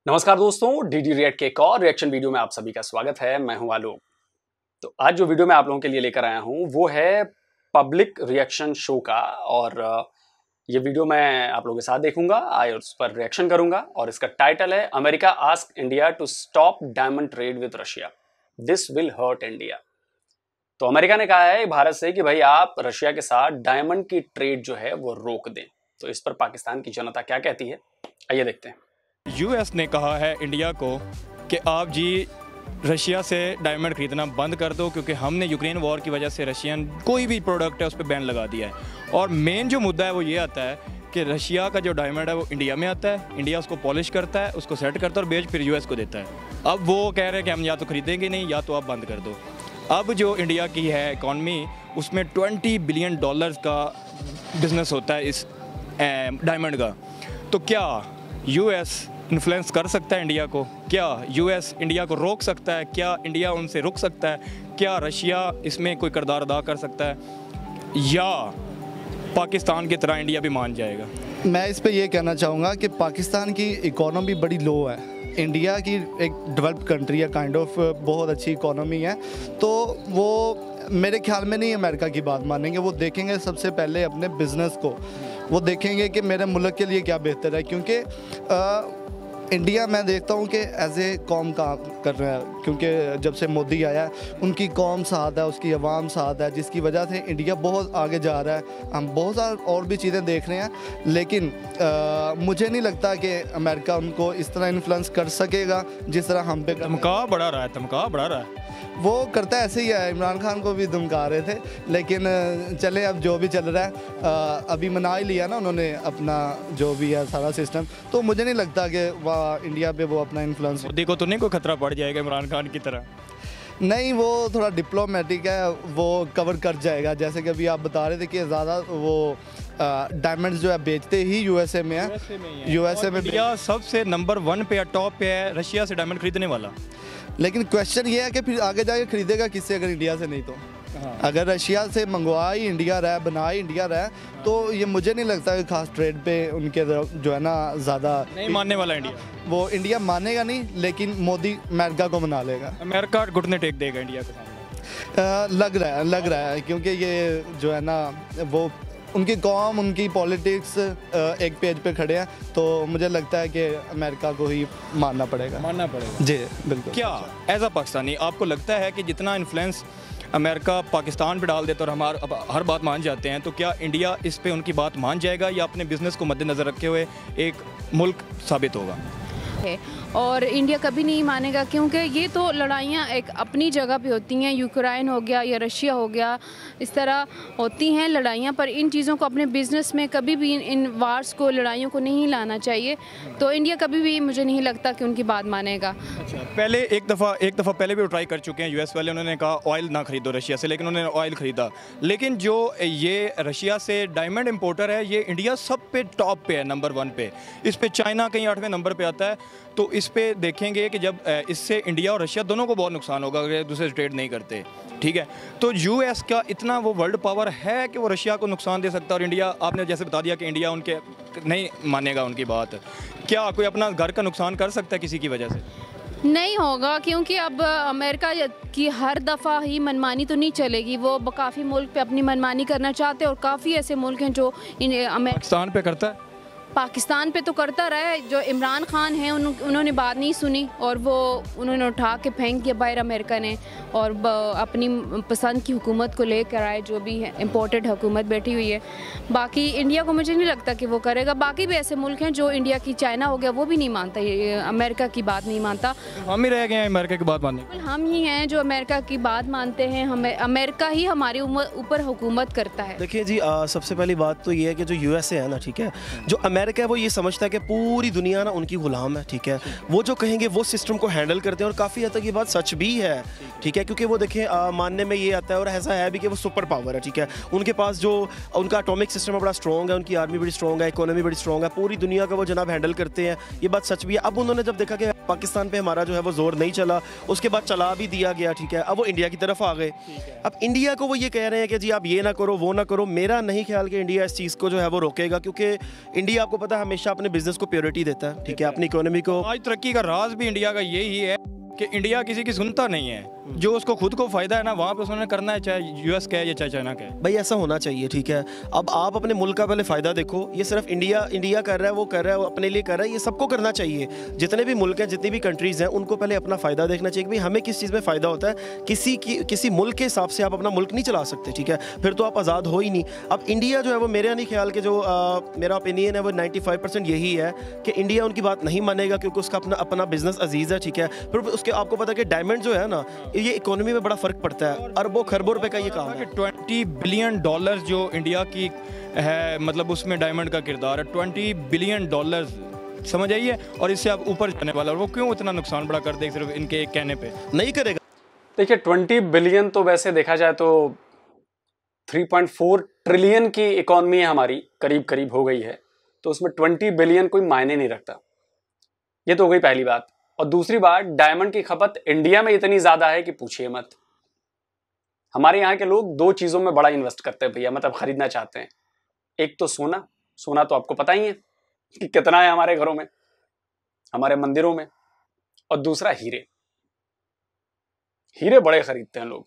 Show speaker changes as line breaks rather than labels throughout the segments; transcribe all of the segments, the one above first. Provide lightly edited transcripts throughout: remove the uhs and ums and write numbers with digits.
नमस्कार दोस्तों, DD react के एक और रिएक्शन वीडियो में आप सभी का स्वागत है। मैं हूं आलोक। तो आज जो वीडियो मैं आप लोगों के लिए लेकर आया हूं वो है पब्लिक रिएक्शन शो का, और ये वीडियो मैं आप लोगों के साथ देखूंगा, उस पर रिएक्शन करूंगा। और इसका टाइटल है America ask India to stop diamond trade with Russia, this will hurt India. तो अमेरिका ने कहा है भारत से कि भाई आप रशिया के साथ डायमंड की ट्रेड जो है वो रोक दें। तो इस पर पाकिस्तान की जनता क्या कहती है, आइए देखते हैं।
यूएस ने कहा है इंडिया को कि आप जी रशिया से डायमंड खरीदना बंद कर दो, क्योंकि हमने यूक्रेन वॉर की वजह से रशियन कोई भी प्रोडक्ट है उस पर बैन लगा दिया है। और मेन जो मुद्दा है वो ये आता है कि रशिया का जो डायमंड है वो इंडिया में आता है, इंडिया उसको पॉलिश करता है, उसको सेट करता है और बेच फिर यूएस को देता है। अब वो कह रहे हैं कि हम या तो खरीदेंगे नहीं या तो आप बंद कर दो। अब जो इंडिया की है इकॉनमी, उसमें $20 बिलियन का बिजनेस होता है इस डायमंड का। तो क्या यूएस इन्फ्लुएंस कर सकता है इंडिया को? क्या यूएस इंडिया को रोक सकता है? क्या इंडिया उनसे रुक सकता है? क्या रशिया इसमें कोई किरदार अदा कर सकता है, या पाकिस्तान की तरह इंडिया भी मान जाएगा?
मैं इस पे ये कहना चाहूँगा कि पाकिस्तान की इकोनॉमी बड़ी लो है, इंडिया की एक डेवलप्ड कंट्री है, काइंड ऑफ बहुत अच्छी इकोनॉमी है। तो वो मेरे ख्याल में नहीं अमेरिका की बात मानेंगे, वो देखेंगे सबसे पहले अपने बिज़नेस को, वो देखेंगे कि मेरे मुल्क के लिए क्या बेहतर है। क्योंकि इंडिया मैं देखता हूँ कि एज ए कौम काम कर रहा है, क्योंकि जब से मोदी आया है उनकी कौम साथ है, उसकी अवाम साथ है, जिसकी वजह से इंडिया बहुत आगे जा रहा है। हम बहुत सारी और भी चीज़ें देख रहे हैं, लेकिन मुझे नहीं लगता कि अमेरिका उनको इस तरह इन्फ्लुएंस कर सकेगा जिस तरह हम पे
धमका बढ़ा रहा है, धमका बढ़ा रहा है।
वो करता ऐसे ही है, इमरान खान को भी धमका रहे थे, लेकिन चले अब जो भी चल रहा है, अभी मना ही लिया ना उन्होंने अपना जो भी है सारा सिस्टम। तो मुझे नहीं लगता कि वह इंडिया पे वो अपना इन्फ्लुएंस।
मोदी को तो नहीं कोई खतरा पड़ जाएगा इमरान खान की तरह?
नहीं, वो थोड़ा डिप्लोमेटिक है, वो कवर कर जाएगा। जैसे कि अभी आप बता रहे थे कि ज़्यादा वो डायमंड्स जो है बेचते ही यूएसए में है। यूएसए में
इंडिया सबसे नंबर 1 पे, टॉप पे है रशिया से डायमंड खरीदने वाला।
लेकिन क्वेश्चन ये है कि फिर आगे जाके खरीदेगा किससे अगर इंडिया से नहीं तो? अगर रशिया से मंगवा ही इंडिया रहा, बना ही इंडिया रहा, तो ये मुझे नहीं लगता कि खास ट्रेड पे उनके जो है ना ज़्यादा
नहीं मानने वाला इंडिया।
वो इंडिया मानेगा नहीं, लेकिन मोदी अमेरिका को मना लेगा।
अमेरिका घुटने टेक देगा इंडिया के सामने।
लग रहा है क्योंकि ये जो है ना वो उनकी कौम, उनकी पॉलिटिक्स एक पेज पे खड़े हैं। तो मुझे लगता है कि अमेरिका को ही मानना पड़ेगा जी, बिल्कुल।
क्या एज अ पाकिस्तानी आपको लगता है कि जितना इन्फ्लुएंस अमेरिका पाकिस्तान पे डाल देता और हमारा हर बात मान जाते हैं, तो क्या इंडिया इस पे उनकी बात मान जाएगा या अपने बिजनेस को मद्देनज़र रखे हुए एक मुल्क साबित होगा?
है और इंडिया कभी नहीं मानेगा, क्योंकि ये तो लड़ाइयाँ एक अपनी जगह पे होती हैं। यूक्रेन हो गया या रशिया हो गया, इस तरह होती हैं लड़ाइयाँ, पर इन चीज़ों को अपने बिजनेस में कभी भी इन वार्स को, लड़ाइयों को नहीं लाना चाहिए। तो इंडिया कभी भी मुझे नहीं लगता कि उनकी बात मानेगा।
अच्छा, पहले एक दफ़ा पहले भी वो ट्राई कर चुके हैं यूएस वाले, उन्होंने कहा ऑयल ना खरीदो रशिया से, लेकिन उन्होंने ऑयल ख़रीदा। लेकिन जो ये रशिया से डायमंड इंपोर्टर है, ये इंडिया सब पे टॉप पे है, नंबर 1 पे। इस पे चाइना कहीं 8वें नंबर पे आता है। तो इस पे देखेंगे कि जब इससे इंडिया और रशिया दोनों को बहुत नुकसान होगा अगर एक दूसरे से ट्रेड नहीं करते, ठीक है। तो यूएस का इतना वो वर्ल्ड पावर है कि वो रशिया को नुकसान दे सकता है, और इंडिया, आपने जैसे बता दिया कि इंडिया उनके नहीं मानेगा उनकी बात। क्या कोई अपना घर का नुकसान कर सकता है किसी की वजह से?
नहीं होगा, क्योंकि अब अमेरिका की हर दफ़ा ही मनमानी तो नहीं चलेगी। वो काफ़ी मुल्क पे अपनी मनमानी करना चाहते हैं, और काफ़ी ऐसे मुल्क हैं जो
पाकिस्तान पे करता है।
पाकिस्तान पे तो करता रहा है। जो इमरान खान हैं उन्होंने बात नहीं सुनी, और वो उन्होंने उठा के फेंक दिया बाहर अमेरिका ने, और अपनी पसंद की हुकूमत को लेकर आए, जो भी है इम्पोर्टेड हुकूमत बैठी हुई है। बाकी इंडिया को मुझे नहीं लगता कि वो करेगा। बाकी भी ऐसे मुल्क हैं जो इंडिया की, चाइना हो गया, वो भी नहीं मानता, अमेरिका की बात नहीं मानता।
हम ही रह गए हैं अमेरिका की बात मानने।
हम ही हैं जो अमेरिका की बात मानते हैं। हमें अमेरिका ही हमारे ऊपर हुकूमत करता है।
देखिए जी, सबसे पहली बात तो ये है कि जो यूएसए है ना, ठीक है, जो अमेरिका है वो ये समझता है कि पूरी दुनिया ना उनकी गुलाम है, ठीक है। वो जो कहेंगे वो सिस्टम को हैंडल करते हैं, और काफ़ी हद तक ये बात सच भी है, ठीक है। क्योंकि वो देखें, मानने में ये आता है और ऐसा है भी कि वो सुपर पावर है, ठीक है। उनके पास जो उनका एटॉमिक सिस्टम है बड़ा स्ट्रॉन्ग है, उनकी आर्मी बड़ी स्ट्रॉन्ग है, इकोनॉमी बड़ी स्ट्रॉन्ग है, पूरी दुनिया का वो जनाब हैंडल करते हैं, ये बात सच भी है। अब उन्होंने जब देखा कि पाकिस्तान पे हमारा जो है वो जोर नहीं चला, उसके बाद चला भी दिया गया, ठीक है। अब वो इंडिया की तरफ आ गए। अब इंडिया को वो ये कह रहे हैं कि जी आप ये ना करो, वो ना करो। मेरा नहीं ख्याल कि इंडिया इस चीज़ को जो है वो रोकेगा, क्योंकि इंडिया आपको पता है हमेशा अपने बिजनेस को प्रायोरिटी देता है, ठीक है, अपनी इकोनॉमी को।
आज तरक्की का राज भी इंडिया का यही है कि इंडिया किसी की सुनता नहीं है। जो उसको खुद को फायदा है ना, वहाँ पे उसने करना है, चाहे यूएस का है या चाहे चाइना का है।
भाई ऐसा होना चाहिए, ठीक है। अब आप अपने मुल्क का पहले फ़ायदा देखो। ये सिर्फ इंडिया कर रहा है, वो कर रहा है, वो अपने लिए कर रहा है, ये सबको करना चाहिए। जितने भी मुल्क हैं, जितनी भी कंट्रीज़ हैं, उनको पहले अपना फ़ायदा देखना चाहिए कि भाई हमें किस चीज़ में फ़ायदा होता है। किसी मुल्क के हिसाब से आप अपना मुल्क नहीं चला सकते, ठीक है, फिर तो आप आज़ाद हो ही नहीं। अब इंडिया जो है वो मेरे नहीं ख्याल के जो मेरा ओपिनियन है वो 95% यही है कि इंडिया उनकी बात नहीं मानेगा, क्योंकि उसका अपना बिजनेस अजीज़ है, ठीक है। फिर उसके आपको पता है कि डायमंड जो है ना, ये इकोनॉमी में बड़ा फ़र्क पड़ता है। अरबों खरबों रुपए का ये काम है।
20 बिलियन डॉलर जो इंडिया की है, मतलब उसमें डायमंड का किरदार है। 20 बिलियन डॉलर, समझ आइए। और इससे आप ऊपर जाने वाला, और वो क्यों इतना नुकसान बड़ा कर दे सिर्फ इनके एक कहने पे?
नहीं करेगा।
देखिए 20 बिलियन तो वैसे देखा जाए तो 3.4 ट्रिलियन की इकॉनमी है हमारी, करीब करीब हो गई है, तो उसमें 20 बिलियन कोई मायने नहीं रखता। ये तो हो गई पहली बात। और दूसरी बात, डायमंड की खपत इंडिया में इतनी ज्यादा है कि पूछिए मत। हमारे यहाँ के लोग दो चीजों में बड़ा इन्वेस्ट करते हैं भैया, मतलब खरीदना चाहते हैं। एक तो सोना तो आपको पता ही है कि कितना है हमारे घरों में, हमारे मंदिरों में। और दूसरा हीरे बड़े खरीदते हैं लोग।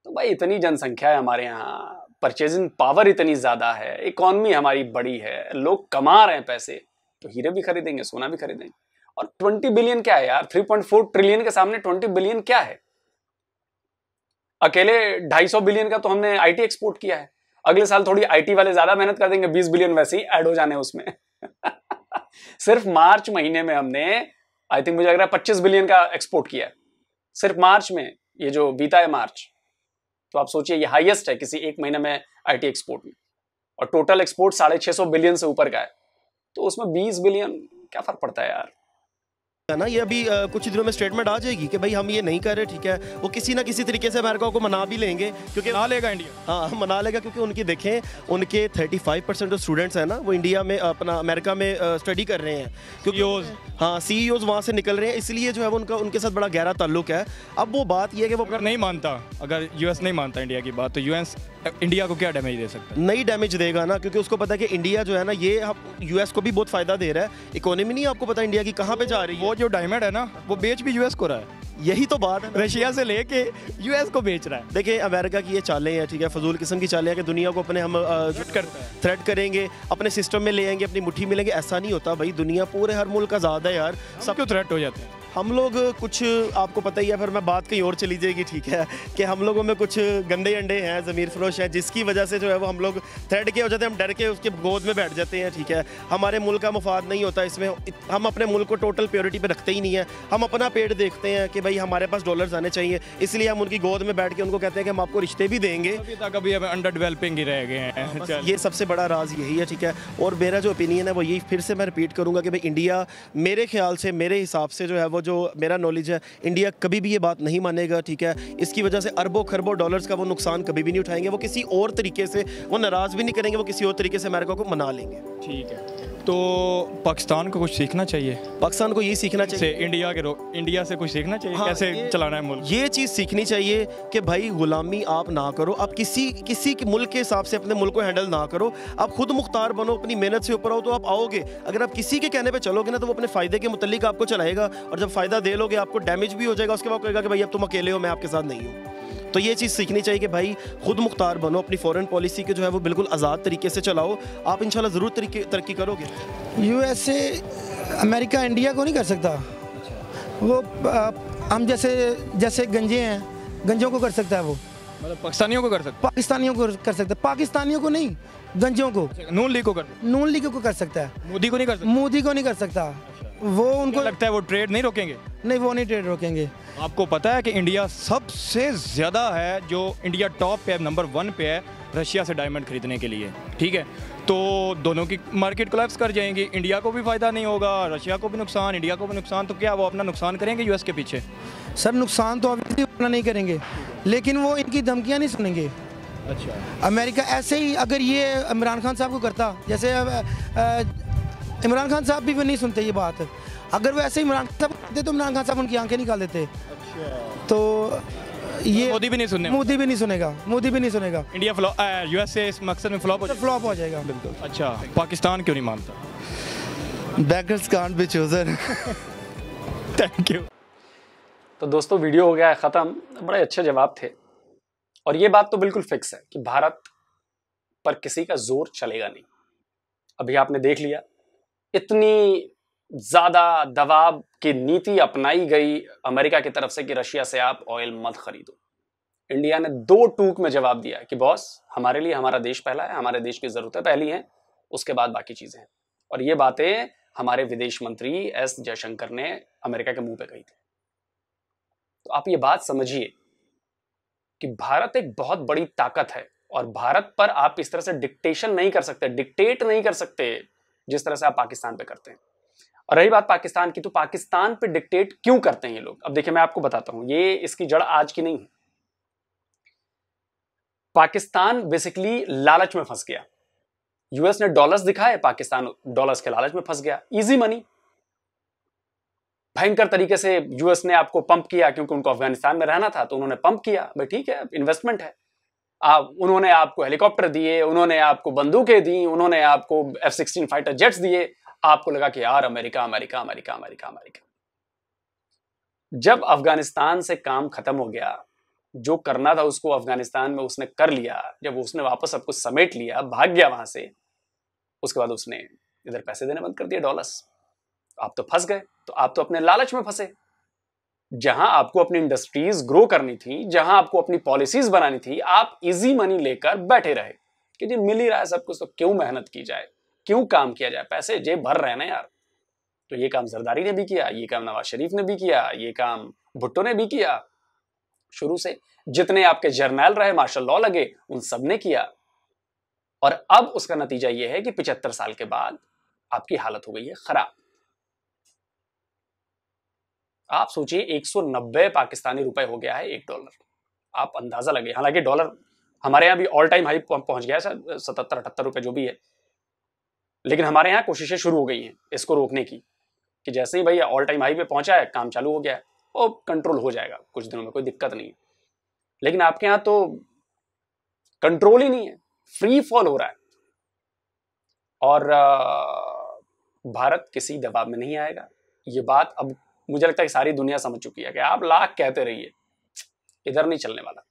तो भाई इतनी जनसंख्या है हमारे यहाँ, परचेजिंग पावर इतनी ज्यादा है, इकॉनमी हमारी बड़ी है, लोग कमा रहे हैं पैसे, तो हीरे भी खरीदेंगे, सोना भी खरीदेंगे। और 20 बिलियन क्या है यार? 3.4 ट्रिलियन के सामने 20 बिलियन क्या है? अकेले 250 बिलियन का तो हमने आईटी एक्सपोर्ट किया है। अगले साल थोड़ी आईटी वाले ज्यादा मेहनत कर देंगे, 20 बिलियन वैसे ही ऐड हो जाने उसमें। सिर्फ मार्च महीने में हमने आई थिंक मुझे लग रहा है 25 बिलियन का एक्सपोर्ट किया है सिर्फ मार्च में, ये जो बीता है मार्च। तो आप सोचिए ये हाईएस्ट है किसी एक महीने में आईटी एक्सपोर्ट में। और टोटल एक्सपोर्ट 650 बिलियन से ऊपर का है, तो उसमें 20 बिलियन क्या फर्क पड़ता है यार?
ना ये अभी कुछ दिनों में स्टेटमेंट आ जाएगी कि भाई हम ये नहीं कर रहे, ठीक है। वो किसी ना किसी तरीके से अमेरिका को मना भी लेंगे, क्योंकि
मना लेगा इंडिया।
हाँ मना लेगा, क्योंकि उनकी देखें उनके 35% जो स्टूडेंट्स हैं ना, वो इंडिया में अपना अमेरिका में स्टडी कर रहे हैं, क्योंकि हाँ CEOs वहाँ से निकल रहे हैं, इसलिए जो है वो उनके साथ बड़ा गहरा ताल्लुक है। अब वो बात ये है कि वो
अगर नहीं मानता, अगर यूएस नहीं मानता इंडिया की बात, तो यूएस इंडिया को क्या डैमेज दे सकता है?
नहीं डैमेज देगा ना, क्योंकि उसको पता है कि इंडिया जो है ना, ये यूएस को भी बहुत फायदा दे रहा है। इकोनॉमी नहीं आपको पता इंडिया की कहाँ पे जा रही है।
वो जो डायमंड है ना, वो बेच भी यूएस को रहा है।
यही तो बात है,
रशिया से लेके यूएस को बेच रहा है।
देखिए अमेरिका की ये चालें हैं, ठीक है, फजूल किस्म की चालें हैं कि दुनिया को अपने हम थ्रेट करेंगे, अपने सिस्टम में ले आएंगे, अपनी मुट्ठी में लेंगे। ऐसा नहीं होता भाई, दुनिया पूरे हर मुल्क आज़ाद है यार।
सब क्यों थ्रेट हो जाते हैं?
हम लोग कुछ आपको पता ही है, फिर मैं बात कहीं और चली जाएगी, ठीक है, कि हम लोगों में कुछ गंदे अंडे हैं, ज़मीर फरोश हैं, जिसकी वजह से जो है वो हम लोग थ्रेट के हो जाते हैं, हम डर के उसके गोद में बैठ जाते हैं, ठीक है। हमारे मुल्क का मुफाद नहीं होता इसमें, हम अपने मुल्क को टोटल प्योरिटी पे रखते ही नहीं है। हम अपना पेट देखते हैं कि भाई हमारे पास डॉलर्स आने चाहिए, इसलिए हम उनकी गोद में बैठ के उनको कहते हैं कि हम आपको रिश्ते भी देंगे।
अभी तक अभी अंडर डेवलपिंग ही रह गए हैं।
ये सबसे बड़ा राज यही है, ठीक है। और मेरा जो ओपिनियन है वो यही, फिर से मैं रिपीट करूँगा कि भाई इंडिया मेरे ख्याल से, मेरे हिसाब से जो है वो, जो मेरा नॉलेज है, इंडिया कभी भी ये बात नहीं मानेगा, ठीक है। इसकी वजह से अरबों खरबों डॉलर्स का वो नुकसान कभी भी नहीं उठाएंगे। वो किसी और तरीके से, वो नाराज़ भी नहीं करेंगे, वो किसी और तरीके से अमेरिका को मना लेंगे।
ठीक है, तो पाकिस्तान को कुछ सीखना चाहिए।
पाकिस्तान को ये सीखना चाहिए,
इंडिया से कुछ सीखना चाहिए। हाँ, कैसे चलाना है मुल्क।
ये चीज़ सीखनी चाहिए कि भाई गुलामी आप ना करो, आप किसी के मुल्क के हिसाब से अपने मुल्क को हैंडल ना करो। आप खुद मुख्तार बनो, अपनी मेहनत से ऊपर आओ तो आप आओगे। अगर आप किसी के कहने पे चलोगे ना, तो वो अपने फ़ायदे के मुतालिक आपको चलाएगा, और जब फ़ायदा दे लोगे आपको डैमेज भी हो जाएगा। उसके बाद कहेगा कि भाई अब तुम अकेले हो, मैं आपके साथ नहीं हूँ। तो ये चीज़ सीखनी चाहिए कि भाई खुद मुख्तार बनो, अपनी फॉरेन पॉलिसी के जो है वो बिल्कुल आज़ाद तरीके से चलाओ। आप इंशाल्लाह ज़रूर तरक्की करोगे।
USA अमेरिका इंडिया को नहीं कर सकता। वो हम जैसे गंजे हैं, गंजों को कर सकता है वो,
मतलब पाकिस्तानियों को कर सकता है।
पाकिस्तानियों को कर सकता है, पाकिस्तानियों को नहीं, गंजों को।
नून लीग को कर सकता है।
नून लीग को कर सकता है,
मोदी को नहीं कर सकता।
मोदी को नहीं कर सकता। वो उनको
लगता है वो ट्रेड नहीं रोकेंगे।
नहीं, वो नहीं ट्रेड रोकेंगे।
आपको पता है कि इंडिया सबसे ज़्यादा है, जो इंडिया टॉप पे है, नंबर 1 पे है रशिया से डायमंड खरीदने के लिए, ठीक है। तो दोनों की मार्केट कोलैप्स कर जाएंगी, इंडिया को भी फ़ायदा नहीं होगा, रशिया को भी नुकसान, इंडिया को भी नुकसान। तो क्या वो अपना नुकसान करेंगे यूएस के पीछे?
सर नुकसान तो अभी अपना नहीं करेंगे, लेकिन वो इनकी धमकियाँ नहीं सुनेंगे।
अच्छा,
अमेरिका ऐसे ही अगर ये इमरान खान साहब को करता, जैसे इमरान खान साहब भी वो नहीं सुनते ये बात। अगर वो ऐसे इमरान साहब करते तो इमरान खान साहब उनकी आंखें निकाल देते। तो ये
मोदी भी नहीं सुनने,
मोदी भी नहीं सुनेगा, मोदी भी नहीं सुनेगा।
इंडिया यूएसए इस मकसद में फ्लॉप
हो जाएगा बिल्कुल।
अच्छा, पाकिस्तान क्यों नहीं मानता?
Beggars can't be chosen।
Thank you.
तो दोस्तों वीडियो हो गया है ख़त्म। बड़े अच्छे जवाब थे और ये बात तो बिल्कुल फिक्स है कि भारत पर किसी का जोर चलेगा नहीं। अभी आपने देख लिया, इतनी ज़्यादा दबाव की नीति अपनाई गई अमेरिका की तरफ से कि रशिया से आप ऑयल मत खरीदो। इंडिया ने 2 टूक में जवाब दिया कि बॉस, हमारे लिए हमारा देश पहला है, हमारे देश की ज़रूरतें पहली हैं, उसके बाद बाकी चीज़ें हैं। और ये बातें हमारे विदेश मंत्री एस जयशंकर ने अमेरिका के मुंह पे कही थी। तो आप ये बात समझिए कि भारत एक बहुत बड़ी ताकत है और भारत पर आप इस तरह से डिक्टेशन नहीं कर सकते, डिक्टेट नहीं कर सकते जिस तरह से आप पाकिस्तान पे करते हैं। और रही बात पाकिस्तान की, तो पाकिस्तान पे डिक्टेट क्यों करते हैं ये लोग? अब देखिए मैं आपको बताता हूं, ये इसकी जड़ आज की नहीं है। पाकिस्तान बेसिकली लालच में फंस गया। यूएस ने डॉलर्स दिखाए, पाकिस्तान डॉलर्स के लालच में फंस गया। इजी मनी, भयंकर तरीके से यूएस ने आपको पंप किया क्योंकि उनको अफगानिस्तान में रहना था, तो उन्होंने पंप किया। भाई ठीक है, इन्वेस्टमेंट है। उन्होंने आपको हेलीकॉप्टर दिए, उन्होंने आपको बंदूकें दी, उन्होंने आपको F-16 फाइटर जेट्स दिए। आपको लगा कि यार America America America America America. जब अफगानिस्तान से काम खत्म हो गया, जो करना था उसको अफगानिस्तान में उसने कर लिया, जब उसने वापस सब कुछ समेट लिया, भाग गया वहां से, उसके बाद उसने इधर पैसे देने बंद कर दिए, डॉलर्स। आप तो फंस गए। तो आप तो अपने लालच में फंसे। जहां आपको अपनी इंडस्ट्रीज ग्रो करनी थी, जहां आपको अपनी पॉलिसीज बनानी थी, आप इजी मनी लेकर बैठे रहे कि जी मिल ही रहा है सब कुछ, तो क्यों मेहनत की जाए, क्यों काम किया जाए, पैसे जेब भर रहे हैं ना यार। तो ये काम जरदारी ने भी किया, ये काम नवाज शरीफ ने भी किया, ये काम भुट्टो ने भी किया। शुरू से जितने आपके जर्नैल रहे, मार्शल लॉ लगे, उन सब ने किया। और अब उसका नतीजा यह है कि 75 साल के बाद आपकी हालत हो गई है खराब। आप सोचिए 190 पाकिस्तानी रुपए हो गया है $1। आप अंदाजा लगे, हालांकि डॉलर हमारे यहां भी ऑल टाइम हाई पहुंच गया है, 77-78 रुपए जो भी है। लेकिन हमारे यहां कोशिशें शुरू हो गई हैं इसको रोकने की, कि जैसे ही भाई ऑल टाइम हाई पे पहुंचा है, काम चालू हो गया है, वो कंट्रोल हो जाएगा कुछ दिनों में, कोई दिक्कत नहीं है। लेकिन आपके यहां तो कंट्रोल ही नहीं है, फ्री फॉल हो रहा है। और भारत किसी दबाव में नहीं आएगा। ये बात अब मुझे लगता है कि सारी दुनिया समझ चुकी है कि आप लाख कहते रहिए, इधर नहीं चलने वाला।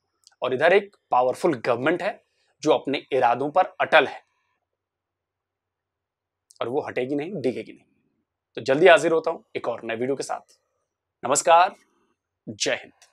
और इधर एक पावरफुल गवर्नमेंट है जो अपने इरादों पर अटल है और वो हटेगी नहीं, डिगेगी नहीं। तो जल्दी हाजिर होता हूं एक और नए वीडियो के साथ। नमस्कार, जय हिंद।